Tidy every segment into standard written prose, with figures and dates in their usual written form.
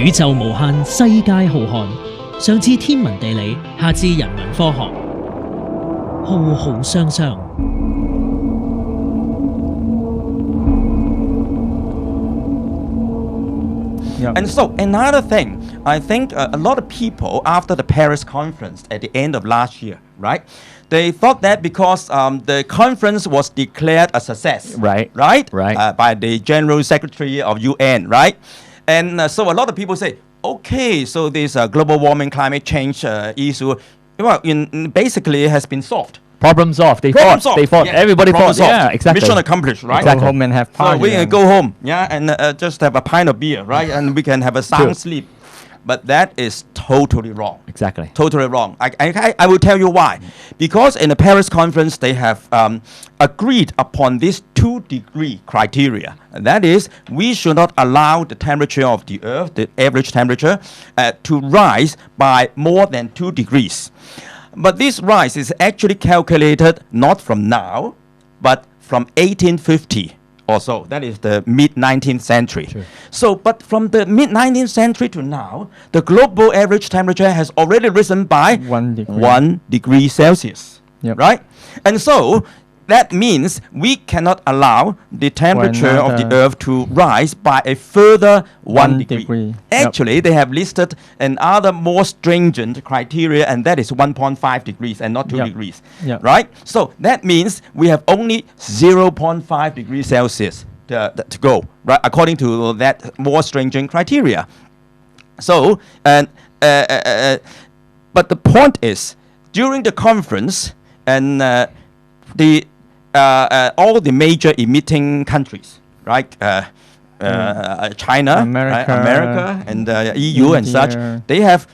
宇宙無限，世界浩瀚。上至天文地理，下至人文科學，浩浩熵熵。And so another thing, I think a lot of people after the Paris conference at the end of last year, right? They thought that because the conference was declared a success, Right. by the General Secretary of UN, right? And so a lot of people say, okay, so this global warming, climate change issue, well, basically has been solved. Problem solved. They Problem fought. solved. They fought. Yeah. Everybody Problem fought. solved. Yeah, exactly. Mission accomplished, right? Exactly. Go home and have So party. we can go home, yeah, and just have a pint of beer, right? And we can have a sound sleep. But that is totally wrong. Exactly. Totally wrong. I will tell you why. Because in the Paris conference, they have agreed upon this 2-degree criteria. And that is, we should not allow the temperature of the Earth, the average temperature, to rise by more than 2 degrees. But this rise is actually calculated not from now, but from 1850 or so. That is the mid-19th century. Sure. So, but from the mid-19th century to now, the global average temperature has already risen by 1 degree. 1 degree Celsius, Yep. right? And so that means we cannot allow the temperature of the Earth to rise by a further 1 degree. Yep. Actually, they have listed another more stringent criteria, and that is 1.5 degrees and not 2 Yep. degrees, Yep. right? So that means we have only 0.5 degrees Celsius to go, right? According to that more stringent criteria. So, and but the point is, during the conference, and all the major emitting countries, right? China, right? America, America, and EU and such, India. they have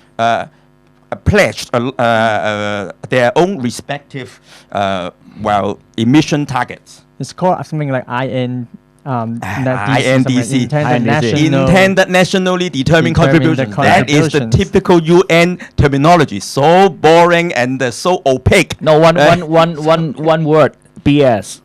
pledged their own respective, emission targets. It's called something like INDC, Intended Nationally Determined Contribution. That is the typical UN terminology. So boring and so opaque. No, one word. BS.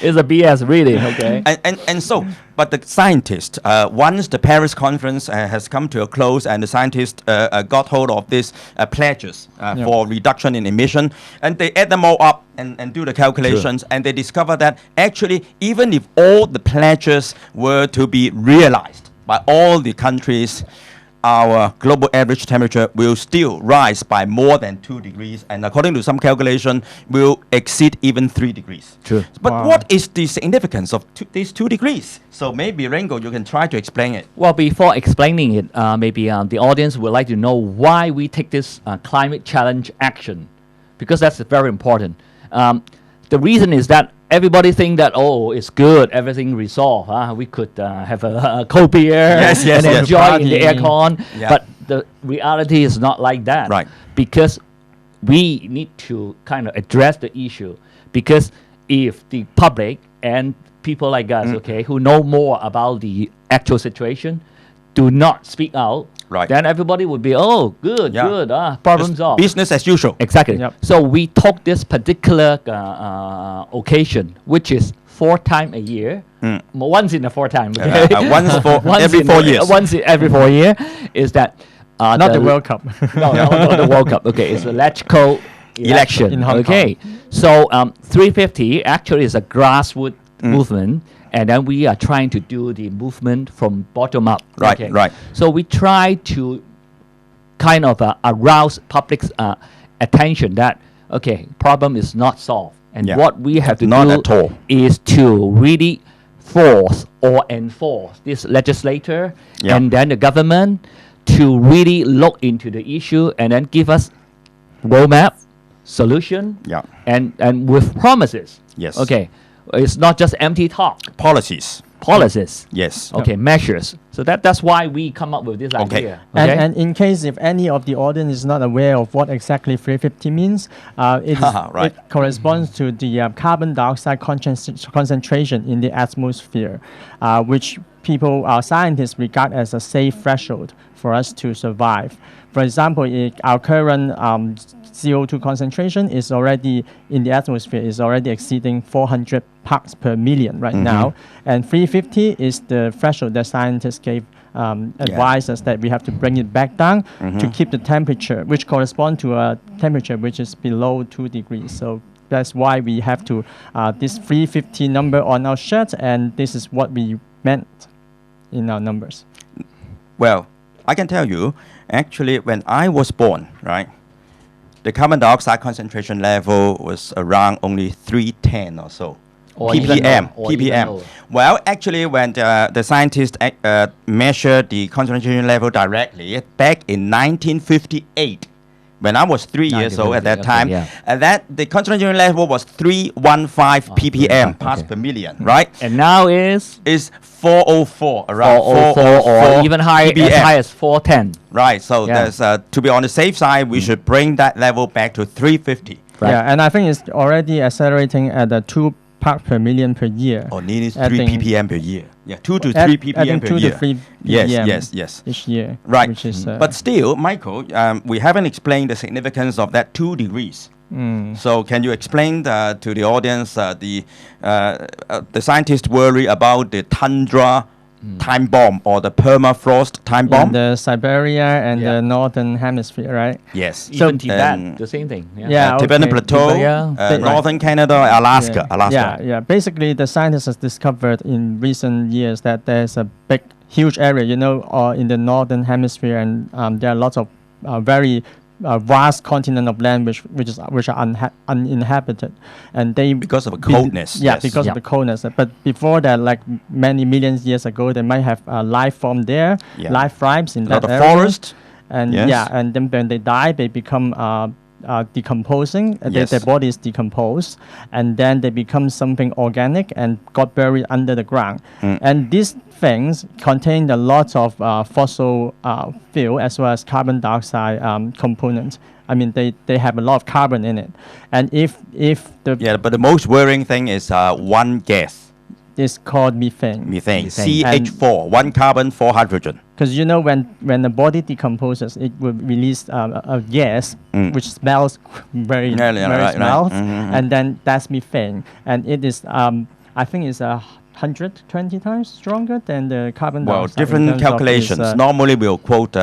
It's a BS, really. Okay. And so, but the scientists, once the Paris conference has come to a close, and the scientists got hold of these pledges for reduction in emission, and they add them all up and do the calculations, and they discover that actually, even if all the pledges were to be realized by all the countries, our global average temperature will still rise by more than 2 degrees, and according to some calculation, will exceed even 3 degrees. True. But Wow. what is the significance of these 2 degrees? So maybe, Ringo, you can try to explain it. Well, before explaining it, maybe the audience would like to know why we take this climate challenge action, because that's very important. The reason is that everybody think that, oh, it's good, everything resolved. We could have a cold beer Yes, and enjoy in the Party. aircon. Yeah. But the reality is not like that. Right. Because we need to kind of address the issue. Because if the public and people like us, okay, who know more about the actual situation, do not speak out, Right. then everybody would be, oh, good, Yeah. good, problem Just solved. business as usual. Exactly. Yep. So we took this particular occasion, which is 4 times a year, once in a 4 times. Okay? Once for every 4 years. Once in every 4 years is that Not the World Cup. No, not the World Cup. Okay, it's the electrical election. In Hong okay, so 350 actually is a grassroots movement. And then we are trying to do the movement from bottom up. Right, okay? right. So we try to kind of arouse public's attention that, okay, problem is not solved. And Yeah. what we have to Not do at all. is to really force or enforce this legislator Yeah. and then the government to really look into the issue and then give us roadmap, solution, Yeah. and with promises. Yes. Okay. It's not just empty talk. Policies. Policies. Yes. Okay, measures. So that's why we come up with this Okay. idea. Okay. And in case if any of the audience is not aware of what exactly 350 means, Right. it corresponds to the carbon dioxide concentration in the atmosphere, which scientists regard as a safe threshold for us to survive. For example, our current CO2 concentration is already in the atmosphere is already exceeding 400 parts per million right now, and 350 is the threshold that scientists gave advise us that we have to bring it back down to keep the temperature, which correspond to a temperature which is below 2 degrees. So that's why we have to this 350 number on our shirt, and this is what we meant in our numbers. Well, I can tell you, actually, when I was born, right, the carbon dioxide concentration level was around only 310 or so. Or even ppm. lower, or even ppm. lower. Well, actually, when the scientists measured the concentration level directly back in 1958, when I was 3 years old at that 1958, time, okay, yeah. that the concentration level was 315 ppm parts per million, right? And now is Is 404, around 404 or even high, ppm. as high as 410. Right, so Yeah. there's to be on the safe side, we should bring that level back to 350. Right. Yeah, and I think it's already accelerating at 2 parts per million per year. Or nearly 3 Adding- ppm per year. Yeah, 2 to Add- 3 ppm adding per 2 year. to 3 Yes, ppm yes, yes. each year. Right. Which is, But still, Michael, we haven't explained the significance of that 2 degrees. So can you explain to the audience the scientists worry about the tundra time bomb or the permafrost time in bomb? the Siberia and Yeah. the northern hemisphere, right? Yes. Even Tibet, um, the same thing. Yeah. Tibetan okay. Plateau, Right. northern Canada, Alaska. Yeah. Basically, the scientists has discovered in recent years that there's a huge area, in the northern hemisphere, and there are lots of very vast continent of land which are uninhabited, and they Because of the coldness. Yeah, yes. because Yeah. of the coldness. But before that, like many millions years ago, they might have life form there, Yeah. life thrives in a lot that of area. forest. And Yes. and then when they die, they become decomposing. Yes. Their body is decomposed, and then they become something organic and got buried under the ground. And these things contain a lot of fossil fuel as well as carbon dioxide components. I mean, they have a lot of carbon in it. And if the Yeah, but the most worrying thing is one gas, is called methane. methane, Methane. CH4, 1 carbon, 4 hydrogen. Because when the body decomposes, it will release a gas which smells very Yeah, yeah, very right, smells, right. and then that's methane, and it is I think it's 120 times stronger than the carbon Well, dioxide. in different terms of calculations. its, Normally, we'll quote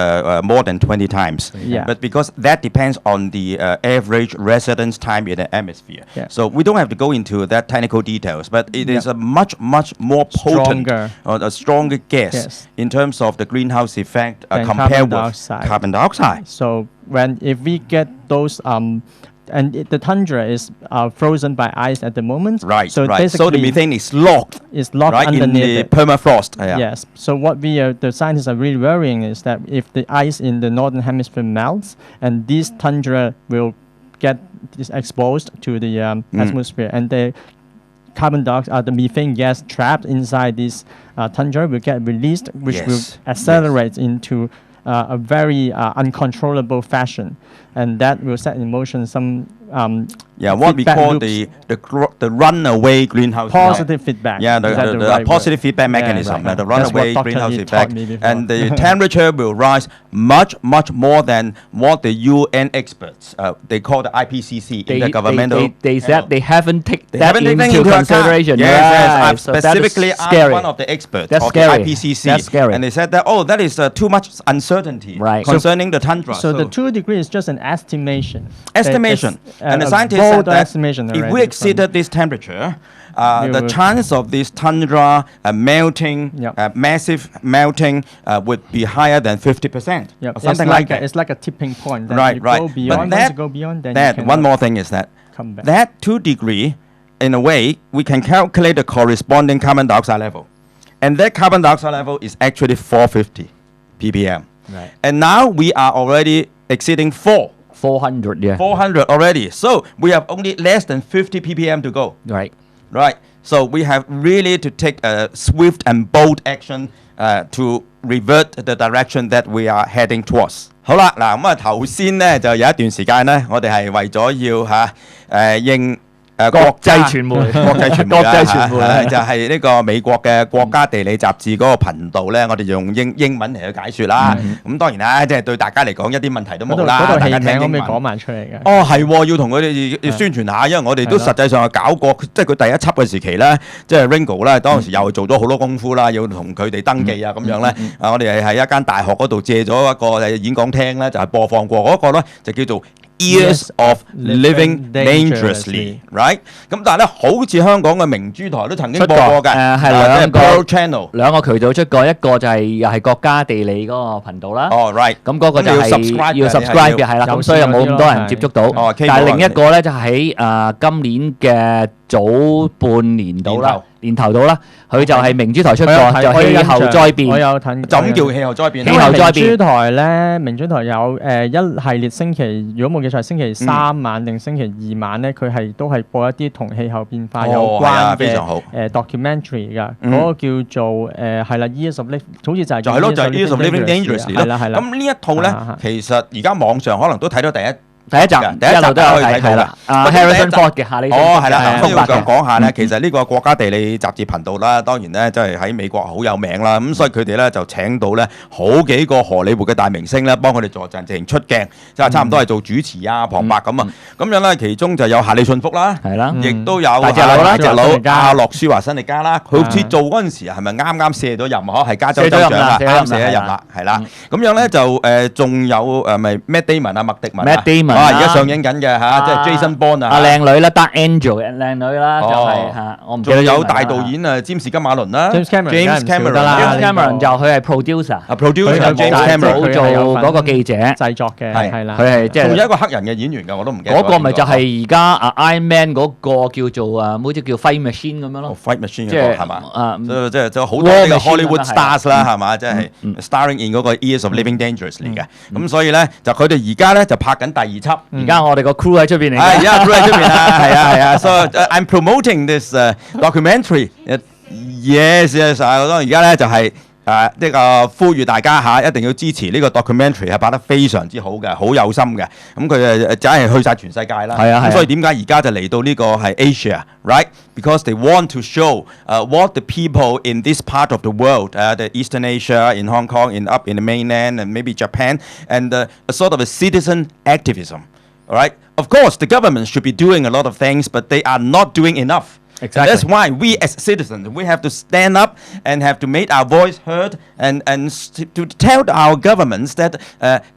more than 20 times. Yeah. But because that depends on the average residence time in the atmosphere. Yeah. So we don't have to go into that technical details, but it is Yeah. a much, much more potent, Stronger. a stronger gas Yes. in terms of the greenhouse effect Than compared carbon with dioxide. carbon dioxide. So if we get those the tundra is frozen by ice at the moment. Right, So right. So the basically methane is locked, it's locked right, in underneath the it. permafrost. Yeah. Yes. So what the scientists are really worrying is that if the ice in the northern hemisphere melts, and this tundra will get exposed to the atmosphere, and the carbon dioxide, the methane gas trapped inside this tundra will get released, which Yes, will accelerate into a very uncontrollable fashion, and that will set in motion some What we feedback call loops. the runaway greenhouse positive feedback. Yeah, Is that the right positive word? feedback Yeah, mechanism, right. the That's what runaway Dr. greenhouse Lee effect, taught me before. and the temperature will rise much, much more than what the UN experts, they call the IPCC, intergovernmental. They said they haven't taken They that haven't taken into account. consideration. Yes, yes. Right. I've So that is specifically asked scary. one of the experts That's of scary. the IPCC, That's scary. and they said that that is too much uncertainty Right. concerning the tundra. So the 2 degrees is just an estimation. Estimation, and the a scientists bold said that estimation if already we from- exceeded this temperature, We the will- chance of this tundra melting, Yep. massive melting, would be higher than 50%, Yep. or something like that. It's like a tipping point. That Right, you right. Go But beyond, once that- you go beyond, then That you one cannot more thing is that come back. that 2 degree, in a way, we can calculate the corresponding carbon dioxide level, and that carbon dioxide level is actually 450 ppm. Right. And now we are already exceeding 400, yeah. 400 already. So we have only less than 50 ppm to go. Right. Right. So we have really to take a swift and bold action to revert the direction that we are heading towards. 好啦，嗱咁啊頭先咧就有一段時間咧，我哋係為咗要應國際傳媒國際傳媒國際傳媒啊就係呢個美國嘅國家地理雜誌嗰個頻道咧，我哋用英文嚟去解説啦。咁當然啦，即係對大家嚟講一啲問題都冇啦。嗰度大家戲名可唔可以聽英文講埋出嚟嘅？哦，係喎，要同佢哋宣傳下，因為我哋都實際上係搞過，即係佢第一輯嘅時期咧，即係 Ringo 咧，當時又做咗好多功夫啦，要同佢哋登記啊咁樣咧。我哋係喺一間大學嗰度借咗一個演講廳咧，就係播放過嗰個咧，就叫做 Years of Living Dangerously，right？ 咁但係咧，好似香港嘅明珠台都曾經播過嘅，係兩個 Pearl Channel 兩個渠道出過，一個就係又係國家地理嗰個頻道啦。哦，right。咁嗰個就係要 subscribe 嘅，係啦。咁所以又冇咁多人接觸到。哦，但係另一個咧就喺今年嘅早半年到啦，年頭到啦，佢就係明珠台出過，就氣候災變。我有睇，就咁叫氣候災變。氣候災變。明珠台咧，明珠台有一系列星期，如果冇記錯係星期3晚定星期2晚咧，佢係都係播一啲同氣候變化有關嘅documentary 㗎。嗰個叫做係啦 Years of Living， 好似就係咯，就係 Years of Living Dangerously 係啦係啦。咁呢一套咧，其實而家網上可能都睇到第一集一路都有睇係啦。Harrison Ford 嘅係啦，咁要講下咧，其實呢個國家地理雜誌頻道啦，當然咧即係喺美國好有名啦。咁所以佢哋咧就請到咧好幾個荷里活嘅大明星咧，幫佢哋助陣，直情出鏡，即係差唔多係做主持啊、旁白咁啊。咁樣咧，其中就有夏利遜福啦，係啦，亦都有大隻佬阿諾舒華辛力加啦。佢好似做嗰陣時係咪啱啱卸咗任啊？係加州州長啊，啱卸咗任啦，係啦。咁樣咧就仲有咪 Matt Damon 啊，麥迪文啊，而家上映緊嘅嚇，即係 Jason Bourne 啊，靚女啦 ，Dark Angel 嘅靚女啦，就係嚇，我唔記得。仲有大導演啊，詹士金馬倫啦，James Cameron 就佢係 producer，James Cameron 做嗰個記者製作嘅，係啦，佢係即係仲有一個黑人嘅演員㗎，我都唔記得。嗰個咪就係而家Iron Man 嗰個叫做好似叫 Fight Machine 咁樣咯。Fight Machine 即係係嘛？即係好多呢個 Hollywood stars 啦，係嘛？即係 starring in 嗰個 Years of Living Dangerously 嘅。咁所以咧就佢哋而家咧就拍緊第2輯。而家我哋個 crew 喺出邊嚟嘅。係而家 crew 喺出邊啊，係啊。So I'm promoting this documentary. Yes. 我而家咧就係呢個呼籲大家嚇，一定要支持呢個 documentary 係拍得非常之好嘅，好有心嘅。咁佢真係去晒全世界啦。係啊。咁所以點解而家就嚟到呢個係 Asia，right? Because they want to show what the people in this part of the world, the Eastern Asia, in Hong Kong, up in the mainland, and maybe Japan, and a sort of a citizen activism. All right. Of course, the government should be doing a lot of things, but they are not doing enough. Exactly. That's why we as citizens, we have to stand up and have to make our voice heard and to tell our governments that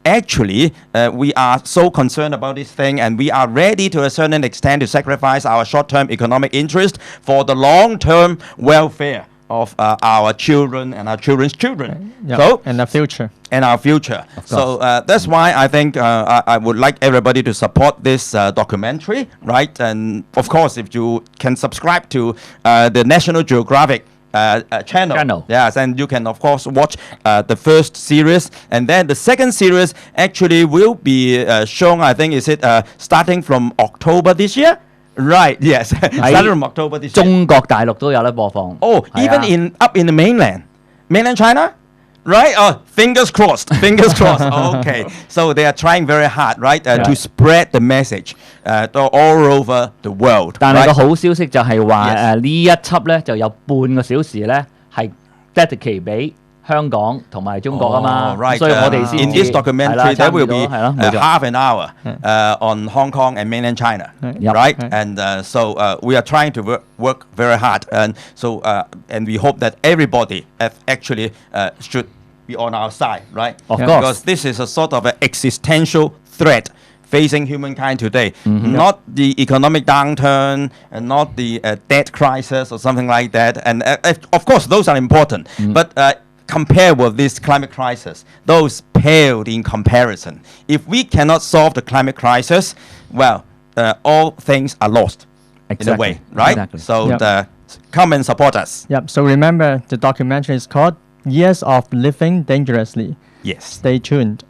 actually we are so concerned about this thing and we are ready to a certain extent to sacrifice our short-term economic interest for the long-term welfare of our children and our children's children. So, and the future. And our future. So that's why I think I would like everybody to support this documentary, right? And of course, if you can subscribe to the National Geographic channel. Yes, and you can of course watch the first series, and then the second series actually will be shown. I think is it starting from October this year? Right. Yes. Starting from October this year. 中國大陸都有得播放。Oh, even up in the mainland China. Right? Oh, fingers crossed. Fingers crossed. Okay. So they are trying very hard, right, to spread the message all over the world. 但係個好消息就係話呢一輯咧就有半個小時咧係 dedicate 俾香港同埋中國啊嘛，所以我哋先 In this documentary there will be half an hour on Hong Kong and mainland China, right? And so we are trying to work very hard, and so and we hope that everybody actually should be on our side, right? Of course. Because this is a sort of an existential threat facing humankind today. Not the economic downturn and not the debt crisis or something like that. And of course, those are important. But compared with this climate crisis, those paled in comparison. If we cannot solve the climate crisis, well, all things are lost in a way, right? Exactly. So come and support us. Yep. So remember, the documentary is called Years of Living Dangerously. Yes. Stay tuned.